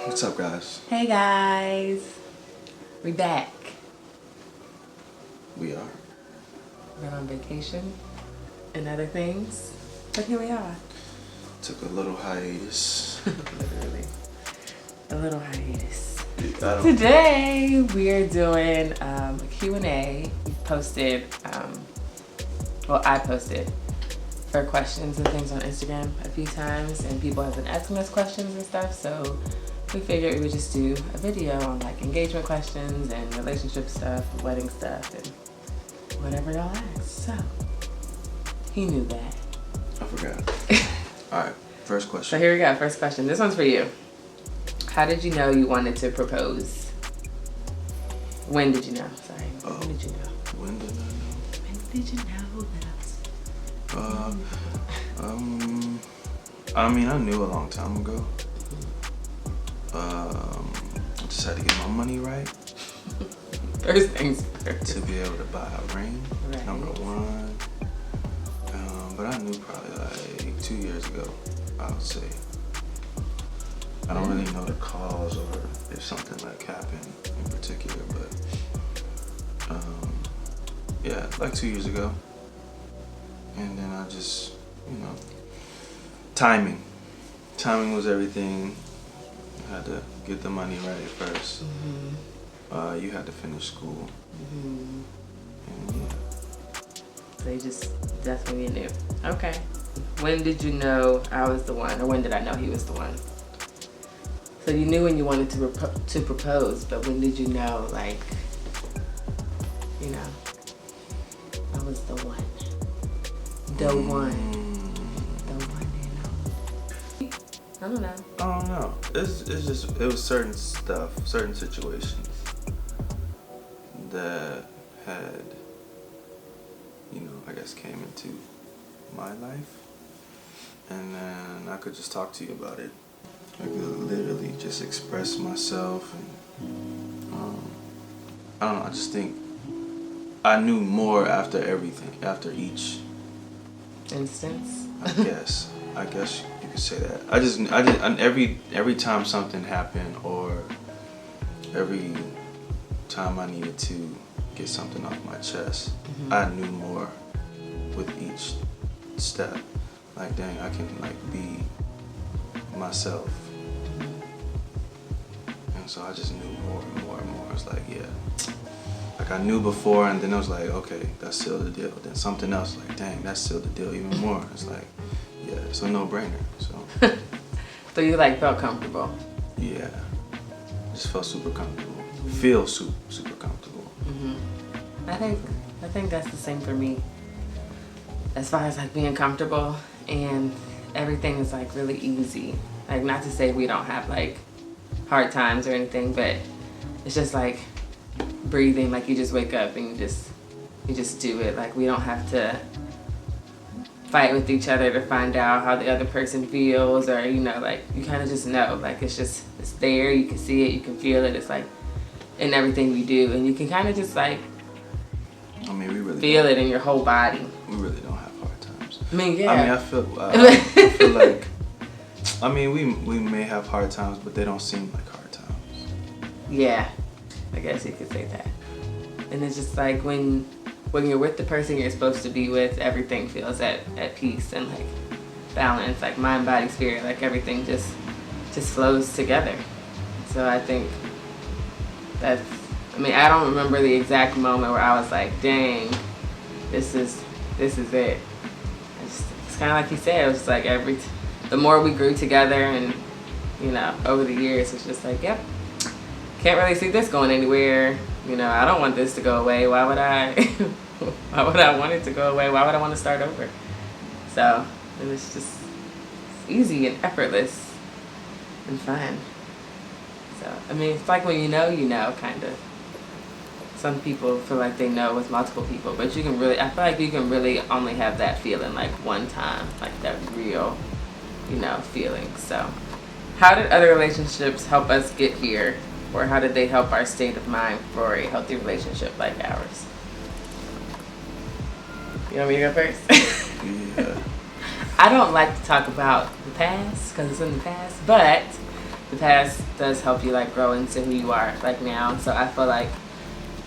What's up, guys? Hey guys, we back. We are. We're on vacation and other things, but here we are. Took a little hiatus. Literally, a little hiatus. I don't. Today we are doing a Q&A. We posted, I posted for questions and things on Instagram a few times, and people have been asking us questions and stuff. So we figured we would just do a video on like engagement questions and relationship stuff, wedding stuff, and whatever y'all ask. So he knew that. I forgot. All right. First So question. here we go. First question. This one's for you. How did you know you wanted to propose? When did you know? Sorry. When did you know? When did I know? When did you know that I mean, I knew a long time ago. I just had to get my money right First things first. to be able to buy a ring. Right. Number one. But I knew probably like 2 years ago, I would say. I don't really know the cause or if something like happened in particular, but yeah, like 2 years ago. And then I just, timing. Timing was everything. I had to get the money right first. Mm-hmm. You had to finish school. Mm-hmm. And yeah. So you just, that's when you knew. Okay. When did you know I was the one, or when did I know he was the one? So you knew when you wanted to propose, but when did you know, like, I was the one. The one. The one and only. I don't know. I don't know. It was certain stuff, certain situations that had, I guess came into my life. And then I could just talk to you about it. I could literally just express myself. And I don't know, I just think I knew more after everything, after each Instance? I guess you could say that. And every time something happened, or every time I needed to get something off my chest, I knew more with each step. Like, dang, I can be myself. And so I just knew more and more and more. It's like, yeah. Like I knew before, and then it was like, okay, that's still the deal. Then something else, like, dang, that's still the deal even more. It's like, yeah, it's a no-brainer. So. So you felt comfortable? Yeah, just felt super comfortable. Feel super comfortable. I think that's the same for me. As far as being comfortable, and everything is really easy. Not to say we don't have hard times or anything, but it's just breathing. You just wake up and you just do it. We don't have to fight with each other to find out how the other person feels, or you kind of just know. It's there. You can see it. You can feel it. It's in everything we do, and you can kind of just I mean, we really feel it in your whole body. We really don't have hard times. I mean, yeah. I mean, I feel like, I mean, we may have hard times, but they don't seem like hard times. Yeah, I guess you could say that. And it's just when you're with the person you're supposed to be with, everything feels at peace and balance, mind, body, spirit, everything just flows together. So I think I don't remember the exact moment where I was dang, this is it. It's kind of like you said, it was just the more we grew together, and over the years, it's just yep, can't really see this going anywhere. I don't want this to go away. Why would I want it to go away? Why would I want to start over? So it was just easy and effortless and fun. So it's when you know, kind of. Some people feel like they know with multiple people, but I feel like you can really only have that feeling one time, that real, feeling. So how did other relationships help us get here, or how did they help our state of mind for a healthy relationship like ours? You want me to go first? Yeah. I don't like to talk about the past because it's in the past, but the past does help you like grow into who you are like now. So I feel like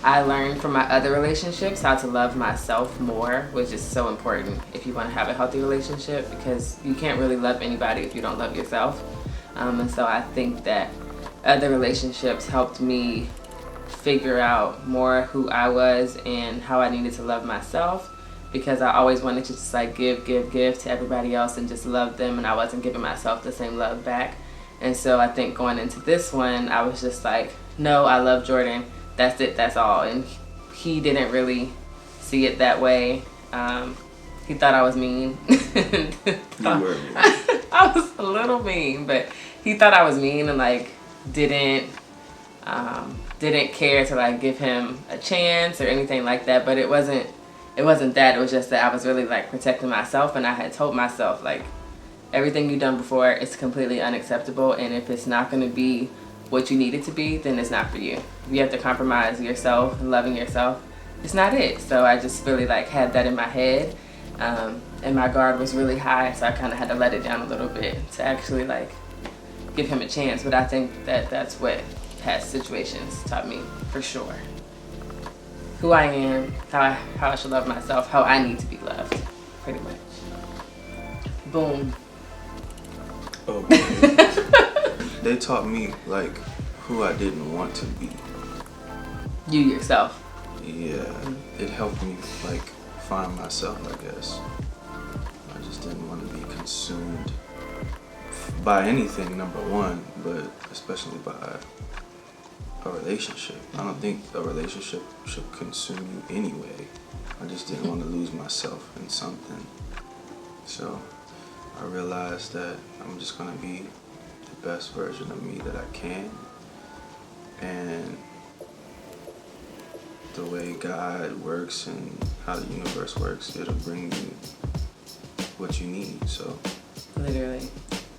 I learned from my other relationships how to love myself more, which is so important if you want to have a healthy relationship, because you can't really love anybody if you don't love yourself. And so I think that other relationships helped me figure out more who I was and how I needed to love myself, because I always wanted to just like give to everybody else and just love them, and I wasn't giving myself the same love back. And so I think going into this one, I was just like, no, I love Jordan. That's it, that's all. And he didn't really see it that way. He thought I was mean. You were mean. I was a little mean, but he thought I was mean and like didn't care to like give him a chance or anything like that. But it wasn't that. It was just that I was really like protecting myself, and I had told myself like, everything you've done before is completely unacceptable, and if it's not going to be what you need it to be, then it's not for you. If you have to compromise yourself and loving yourself, it's not it. So I just really like had that in my head, and my guard was really high, so I kind of had to let it down a little bit to actually like give him a chance. But I think that that's what past situations taught me for sure. Who I am, how I should love myself, how I need to be loved, pretty much. Boom. Okay. They taught me like who I didn't want to be. You yourself. Yeah, it helped me like find myself, I guess. I just didn't want to be consumed by anything, number one, but especially by a relationship. I don't think a relationship should consume you anyway. I just didn't want to lose myself in something. So I realized that I'm just gonna be the best version of me that I can, and the way God works and how the universe works, it'll bring you what you need. So Literally,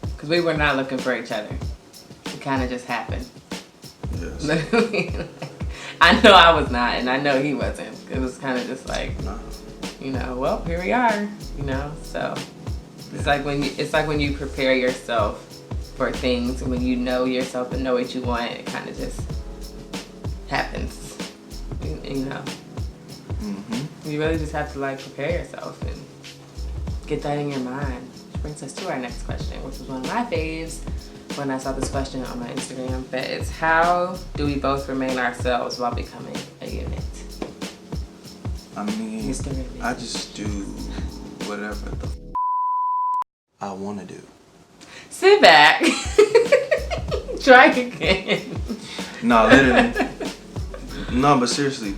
because we were not looking for each other. It kind of just happened. yes. Literally, like, I know I was not, and I know he wasn't. It was kind of just like, Nah. you know, well, here we are. You know, so it's like when you prepare yourself for things, and when you know yourself and know what you want, it kind of just happens. You know, you really just have to like prepare yourself and get that in your mind. Which brings us to our next question, which was one of my faves when I saw this question on my Instagram. But it's, how do we both remain ourselves while becoming a unit? I mean, Mr. Remy. I just do whatever the I want to do. Sit back. Try again. No, literally. No, but seriously.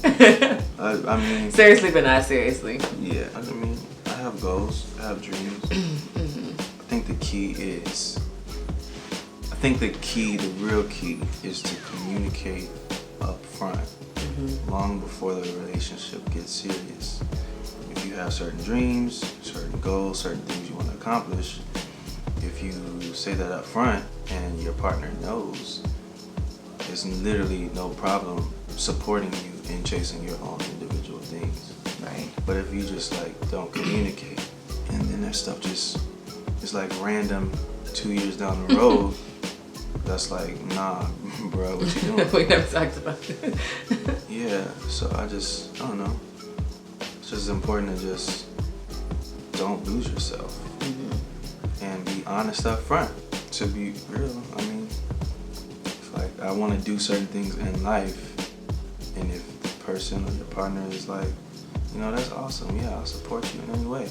I mean. Seriously, but not seriously. Yeah, I mean, I have goals, I have dreams. I think the real key is to communicate up front, long before the relationship gets serious. If you have certain dreams, certain goals, certain things you want to accomplish, if you say that up front and your partner knows, there's literally no problem supporting you in chasing your own individual things. Right. But if you just like don't communicate, and then that stuff just is like random 2 years down the road, that's like, nah, bro, what you doing? We never talked about this. Yeah, so I don't know. It's just important to just don't lose yourself and be honest up front. To be real, I mean, it's like I want to do certain things in life, and if the person or your partner is like, you know, that's awesome, yeah, I'll support you in any way,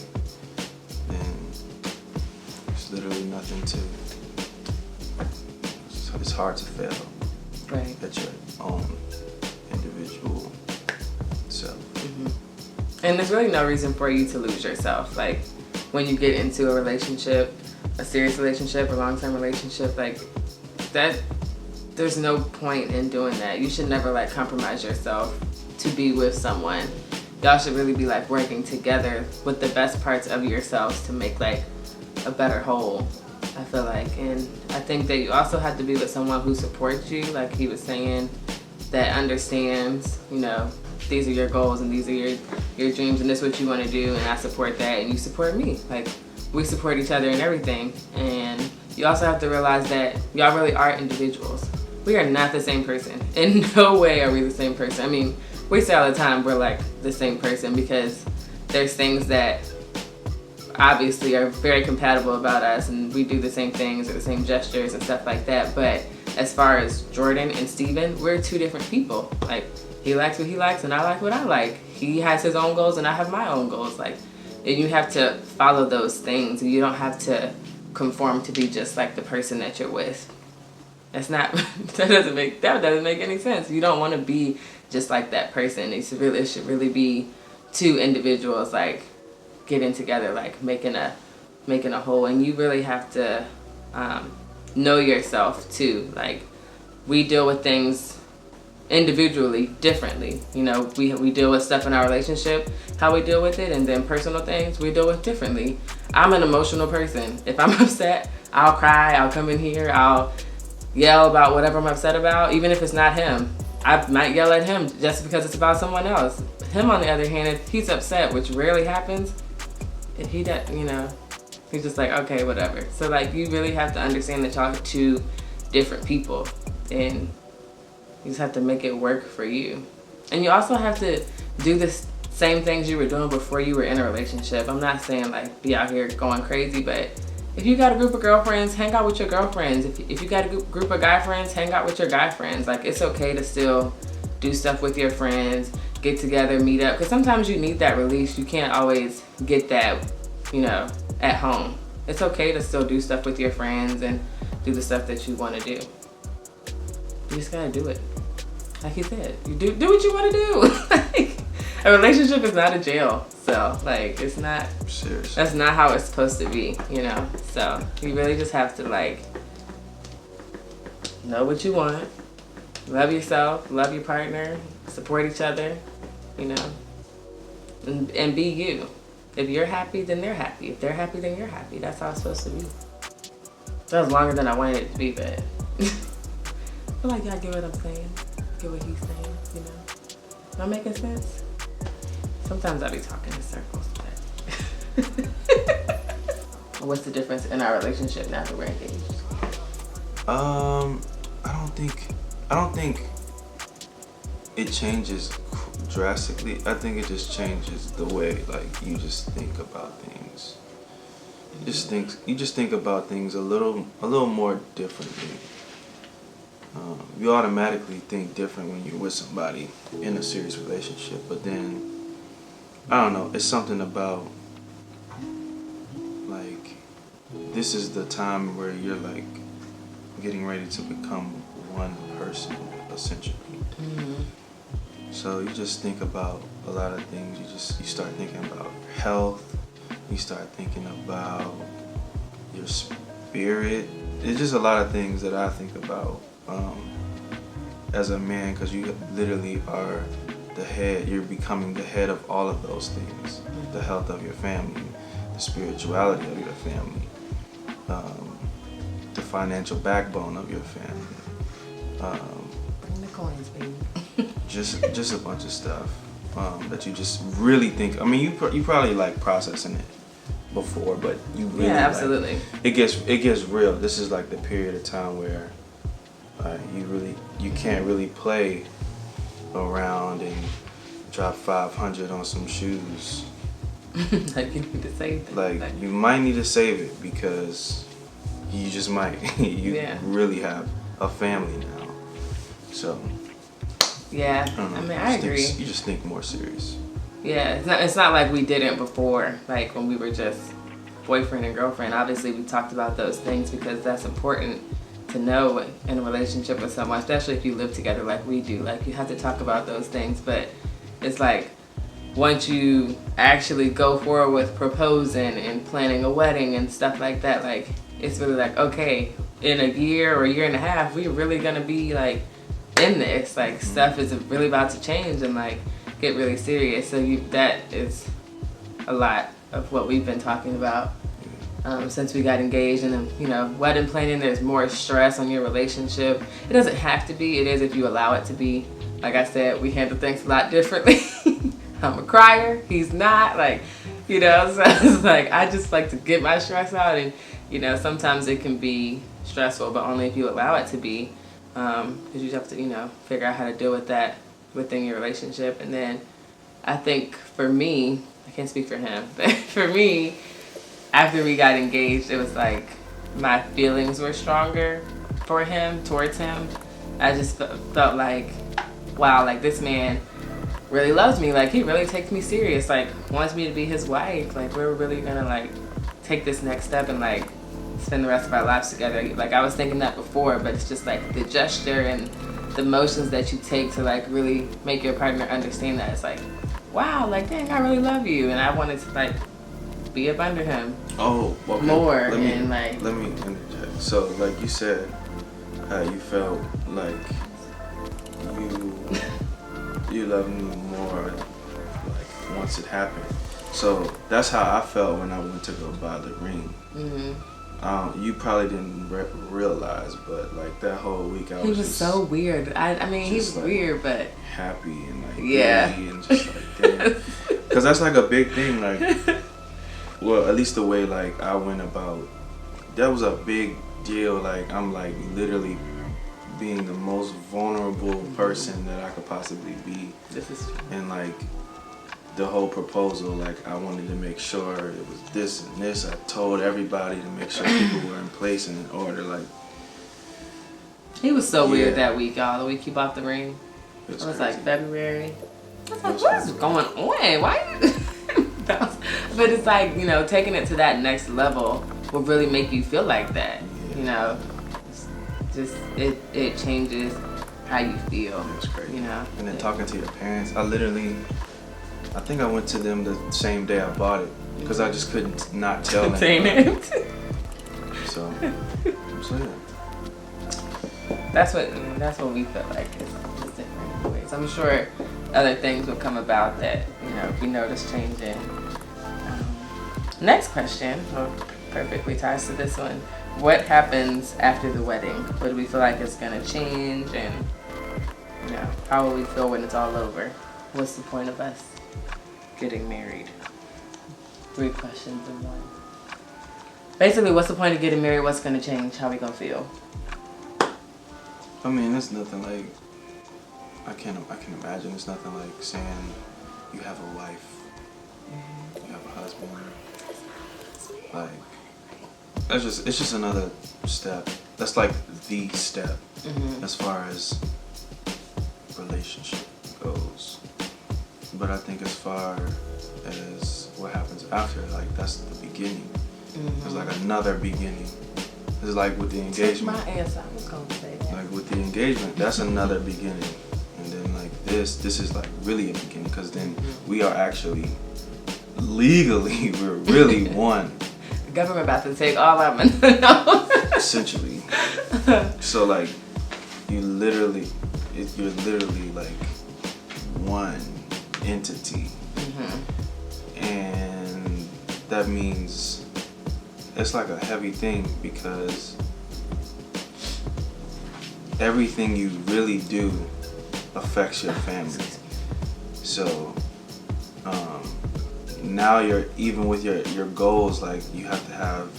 then there's literally nothing to. It's hard to fail. Right. At your own individual self. And there's really no reason for you to lose yourself. Like, when you get into a relationship, a serious relationship, a long-term relationship, like that, there's no point in doing that. You should never like compromise yourself to be with someone. Y'all should really be like working together with the best parts of yourselves to make like a better whole, I feel like. And I think that you also have to be with someone who supports you, like he was saying, that understands, you know, these are your goals and these are your dreams and this is what you want to do, and I support that and you support me. Like, we support each other in everything, and you also have to realize that y'all really are individuals. We are not the same person. In no way are we the same person. I mean, we say all the time we're like the same person because there's things that obviously are very compatible about us, and we do the same things or the same gestures and stuff like that. But as far as Jordan and Steven, we're two different people. Like, he likes what he likes and I like what I like. He has his own goals and I have my own goals. Like, and you have to follow those things, and you don't have to conform to be just like the person that you're with. That's not that doesn't make any sense. You don't want to be just like that person. It should really be two individuals like getting together, like making a whole. And you really have to know yourself too. Like, we deal with things individually differently. You know, we deal with stuff in our relationship, how we deal with it, and then personal things we deal with differently. I'm an emotional person. If I'm upset, I'll cry, I'll come in here, I'll yell about whatever I'm upset about, even if it's not him. I might yell at him just because it's about someone else. Him, on the other hand, if he's upset, which rarely happens, if he does, you know, he's just like, okay, whatever. So like, you really have to understand that y'all are two different people, and you just have to make it work for you. And you also have to do the same things you were doing before you were in a relationship. I'm not saying like be out here going crazy, but if you got a group of girlfriends, hang out with your girlfriends. If you got a group of guy friends, hang out with your guy friends. Like, it's okay to still do stuff with your friends, get together, meet up. Because sometimes you need that release. You can't always get that, you know, at home. It's okay to still do stuff with your friends and do the stuff that you want to do. You just gotta do it. Like he said, you do what you want to do. Like, a relationship is not a jail. So, like, it's not, seriously, that's not how it's supposed to be, you know? So, you really just have to, like, know what you want, love yourself, love your partner, support each other, you know, and be you. If you're happy, then they're happy. If they're happy, then you're happy. That's how it's supposed to be. That was longer than I wanted it to be, but I feel like y'all get what I'm saying, get what he's saying, you know? Am I making sense? Sometimes I be talking in circles, but what's the difference in our relationship now that we're engaged? I don't think it changes drastically. I think it just changes the way, like, you just think about things. You just think about things a little more differently. You automatically think different when you're with somebody in a serious relationship, but then I don't know, it's something about, like, this is the time where you're, like, getting ready to become one person, essentially. Mm-hmm. So you just think about a lot of things. You start thinking about health. You start thinking about your spirit. There's just a lot of things that I think about as a man, because you literally are the head. You're becoming the head of all of those things. The health of your family, the spirituality of your family, the financial backbone of your family. Bring the coins, baby. just a bunch of stuff that you just really think. I mean, you probably like processing it before, but you really, yeah, absolutely. Like, it gets real. This is like the period of time where you can't really play around and drop 500 on some shoes. Like, you need to save it. Like, you might need to save it because you just might. You really have a family now. So yeah, I don't know. I mean, I agree. You just think more serious. Yeah, it's not like we didn't before, like when we were just boyfriend and girlfriend. Obviously, we talked about those things because that's important to know in a relationship with someone, especially if you live together like we do. Like, you have to talk about those things, but it's like once you actually go forward with proposing and planning a wedding and stuff like that, like, it's really like, okay, in a year or a year and a half, we're really gonna be like in this, like, stuff is really about to change and like get really serious. So that is a lot of what we've been talking about since we got engaged. And then, you know, wedding planning, there's more stress on your relationship. It doesn't have to be. It is if you allow it to be. Like I said, we handle things a lot differently. I'm a crier. He's not. Like, you know, so it's like I just like to get my stress out and You know, sometimes it can be stressful, but only if you allow it to be. Because you have to, you know, figure out how to deal with that within your relationship. And then I think for me, I can't speak for him, but for me, after we got engaged, it was like my feelings were stronger for him, towards him. I just felt like, wow, like this man really loves me. Like he really takes me serious. Like wants me to be his wife. Like we're really gonna like take this next step and like spend the rest of our lives together. Like I was thinking that before, but it's just like the gesture and the motions that you take to like really make your partner understand that it's like, wow, like dang, I really love you, and I wanted to like be up under him. Oh, okay. More let me interject. So, like you said, you felt like you love me more like once it happened. So that's how I felt when I went to go buy the ring. You probably didn't realize, but like that whole week I was. He was just, so weird. I mean, he's like, weird, but happy and like yeah, giddy and just like damn, because that's like a big thing. Like, well, at least the way like I went about, that was a big deal. Like I'm like literally being the most vulnerable person that I could possibly be. This is true. And like the whole proposal, like I wanted to make sure it was this and this. I told everybody to make sure people were in place and in order. Like he was so weird that week, y'all. The week he bought the ring. It was like February. I was like, what is going on? Why? But it's like, you know, taking it to that next level will really make you feel like that. You know, just it changes how you feel. It's crazy. You know. And then talking to your parents, I think I went to them the same day I bought it because I just couldn't not tell them. So yeah. That's what we feel like is different ways. I'm sure other things will come about that, you know, we notice changing. Next question, perfectly ties to this one. What happens after the wedding? What do we feel like is gonna change, and you know, how will we feel when it's all over? What's the point of us getting married? 3 questions in one. Basically, what's the point of getting married? What's gonna change? How we gonna feel? I mean, it's nothing like I can imagine. It's nothing like saying you have a wife, you have a husband. Like it's just another step. That's like the step as far as relationship goes. But I think as far as what happens after, like that's the beginning. It's like another beginning. It's like with the engagement. That's my answer. I was gonna say that. Like with the engagement, that's another beginning. And then like this is like really a beginning, because then we are actually legally we're really one. The government about to take all our money. No. Essentially. So like you're literally like one entity. And that means it's like a heavy thing, because everything you really do affects your family. So now you're even with your goals, like you have to have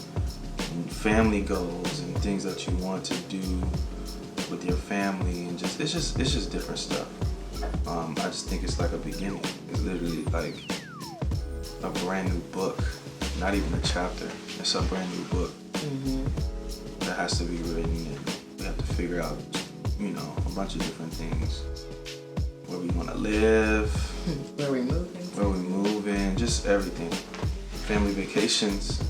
family goals and things that you want to do with your family, and it's just different stuff. I just think it's like a beginning. It's literally like a brand new book, not even a chapter. It's a brand new book that has to be written, and we have to figure out, you know, a bunch of different things. Where we want to live, where we moving, just everything. Family vacations.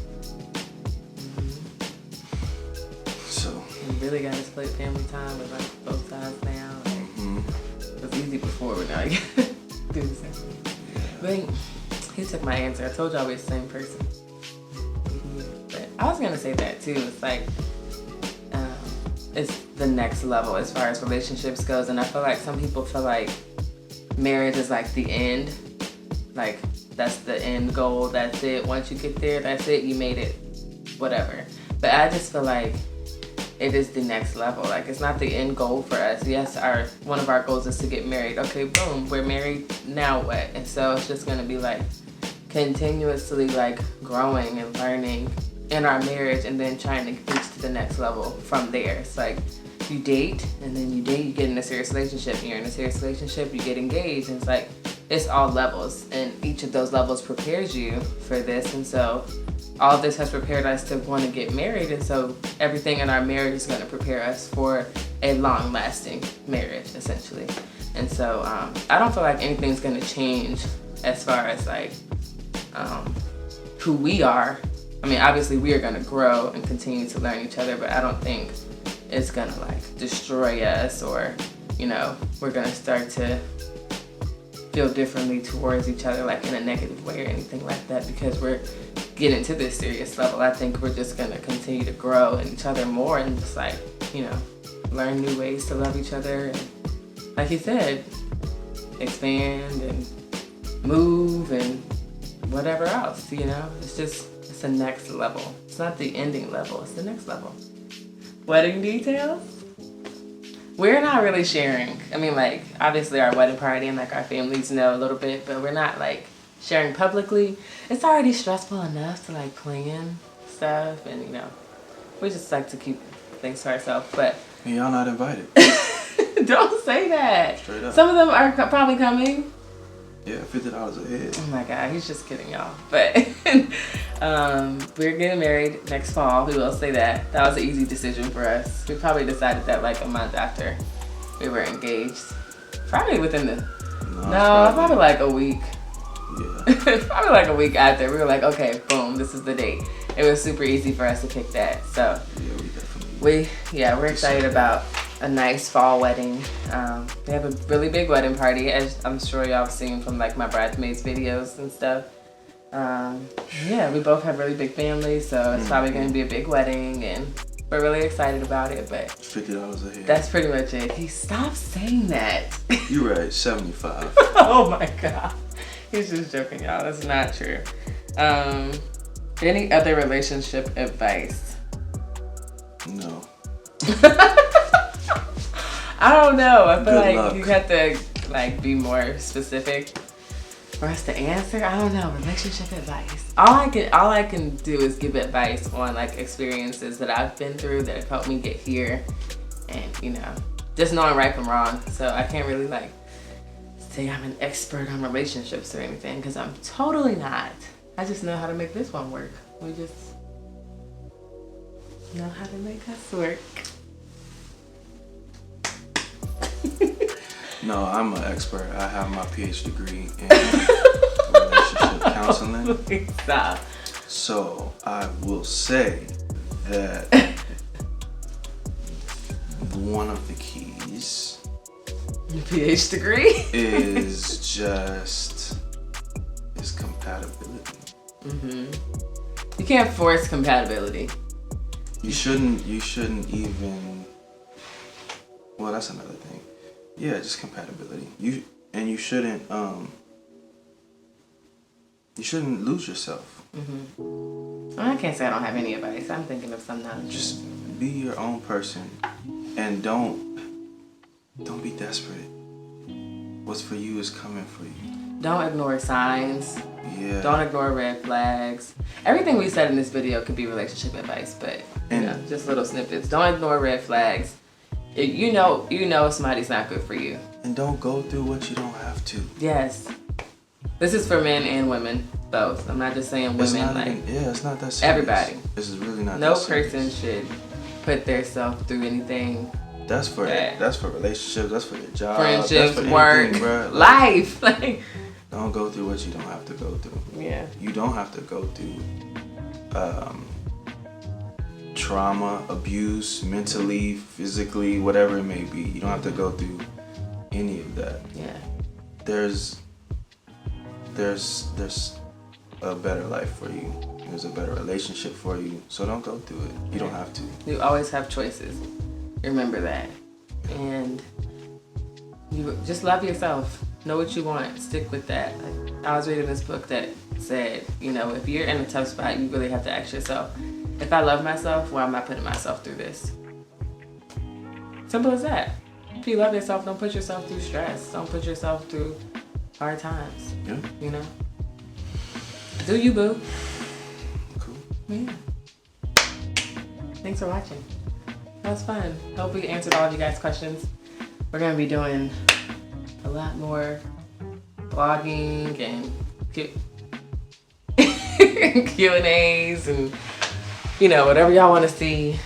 So we really got to split family time with like both sides now. It was easy before, but now you gotta do the same thing. But he took my answer. I told y'all we're the same person. But I was gonna say that too. It's like it's the next level as far as relationships goes, and I feel like some people feel like marriage is like the end. Like that's the end goal. That's it. Once you get there, that's it. You made it. Whatever. But I just feel like it is the next level. Like it's not the end goal for us. Yes, one of our goals is to get married. Okay, boom, we're married. Now what? And so it's just gonna be like continuously like growing and learning in our marriage and then trying to reach to the next level from there. It's like you date, and then you get in a serious relationship, and you're in a serious relationship, you get engaged, and it's like, it's all levels, and each of those levels prepares you for this. And so all of this has prepared us to want to get married, and so everything in our marriage is going to prepare us for a long-lasting marriage, essentially. And so I don't feel like anything's going to change as far as like who we are. I mean, obviously we are going to grow and continue to learn each other, but I don't think it's going to like destroy us, or, you know, we're going to start to feel differently towards each other, like in a negative way or anything like that, because we're getting to this serious level. I think we're just going to continue to grow in each other more, and just like, you know, learn new ways to love each other, and like you said, expand and move and whatever else, you know. It's the next level. It's not the ending level, it's the next level. Wedding details? We're not really sharing. I mean, like, obviously our wedding party and like our families know a little bit, but we're not like sharing publicly. It's already stressful enough to like plan stuff, and you know, we just like to keep things to ourselves. But and y'all not invited. Don't say that. Straight up. Some of them are probably coming. Yeah, $50 a head. Oh my God, he's just kidding, y'all. But we're getting married next fall. We will say that. That was an easy decision for us. We probably decided that like a month after we were engaged. Probably within the... No, probably like a week. Yeah. Probably like a week after. We were like, okay, boom, this is the date. It was super easy for us to pick that. So yeah, we definitely... we're excited about a nice fall wedding. We have a really big wedding party, as I'm sure y'all have seen from like my bridesmaids videos and stuff. Yeah, we both have really big families, so it's probably going to be a big wedding, and we're really excited about it. But $50 a head. that's pretty much it. He stopped saying that. You're right, 75. Oh my God, he's just joking, y'all. That's not true. Any other relationship advice? No. I don't know. I feel Good like luck. you have to like be more specific for us to answer. I don't know. Relationship advice. All I can do is give advice on like experiences that I've been through that have helped me get here, and you know, just knowing right from wrong. So I can't really like say I'm an expert on relationships or anything, because I'm totally not. I just know how to make this one work. We just know how to make us work. No, I'm an expert. I have my PhD degree in relationship counseling. Please stop. So I will say that one of the keys Your PhD degree is compatibility. You can't force compatibility. You shouldn't even. Well, that's another thing. Yeah, just compatibility. You shouldn't lose yourself. I can't say I don't have any advice. I'm thinking of some now. Just be your own person, and don't be desperate. What's for you is coming for you. Don't ignore signs. Yeah. Don't ignore red flags. Everything we said in this video could be relationship advice, but you know, just little snippets. Don't ignore red flags. If you know somebody's not good for you. And don't go through what you don't have to. Yes. This is for men and women, both. I'm not just saying women. It's not that serious. Everybody. This is really not No that serious. person should put themselves through anything. That's for relationships. That's for your job. Friendships, that's for work, anything, bro. life. Like, don't go through what you don't have to go through. yeah. You don't have to go through trauma, abuse, mentally, physically, whatever it may be. You don't have to go through any of that. Yeah. There's a better life for you. There's a better relationship for you. So don't go through it. You don't have to. You always have choices. Remember that. And you just love yourself. Know what you want. Stick with that. Like, I was reading this book that said, you know, if you're in a tough spot, you really have to ask yourself, if I love myself, why am I putting myself through this? Simple as that. If you love yourself, don't put yourself through stress. Don't put yourself through hard times. Yeah. You know? Do you, boo? Cool. Yeah. thanks for watching. That was fun. Hope we answered all of you guys' questions. We're gonna be doing a lot more blogging and Q&As and whatever y'all want to see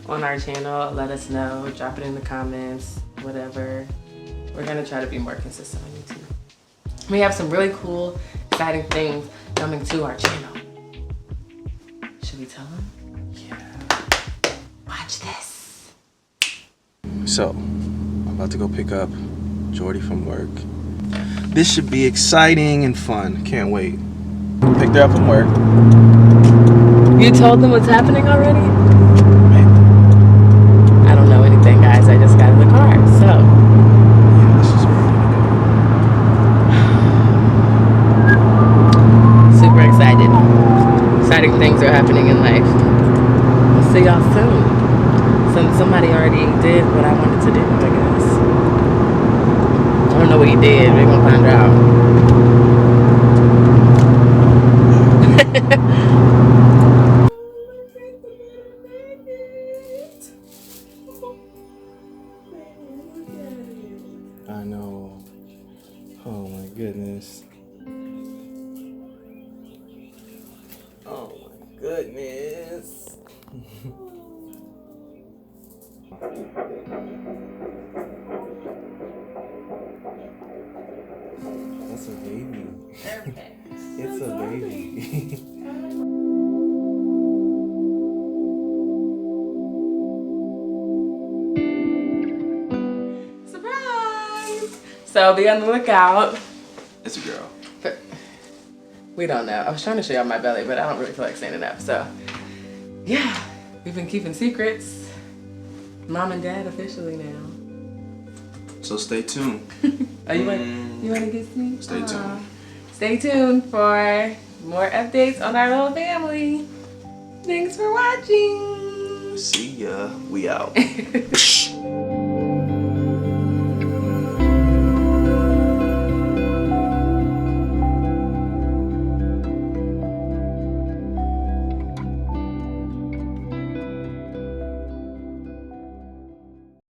on our channel. Let us know. Drop it in the comments. Whatever. We're gonna try to be more consistent on YouTube. We have some really cool, exciting things coming to our channel. Should we tell them? Yeah. Watch this. So, I'm about to go pick up Jordy from work. This should be exciting and fun. Can't wait. Picked her up from work. You told them what's happening already? Man. I don't know anything, guys. I just got in the car, so. Yeah, this is Super excited. Exciting things are happening in life. We'll see y'all soon. Somebody already did what I wanted to do, I guess. I don't know what he did. We're gonna find out. I know. Oh my goodness. Oh my goodness. That's a baby. Perfect. It's a baby. Surprise! So be on the lookout. It's a girl. We don't know. I was trying to show y'all my belly, but I don't really feel like saying it up. So yeah, we've been keeping secrets. Mom and Dad officially now. So stay tuned. Oh, you want to get me? Stay tuned. Stay tuned for more updates on our little family. Thanks for watching. See ya. We out.